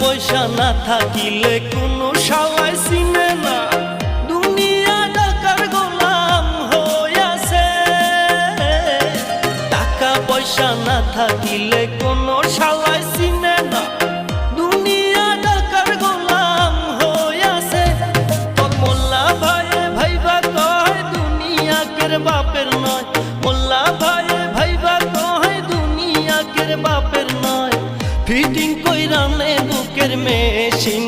পয়সা না থাকিলে কোনো শালায় চিনে না, দুনিয়া টাকার গোলাম হইয়াছে। টাকা পয়সা না থাকিলে কোনো শালায় চিনে না, দুনিয়া টাকার গোলাম হইয়াছে। তোর মোল্লা ভাইয়ে ভাইবা কয় দুনিয়া কের বাপের নয়, মোল্লা ভাইয়ে ভাইবা কয় দুনিয়া কের বাপের নয়। ফিটিং কইরা নে বুকের মেশিন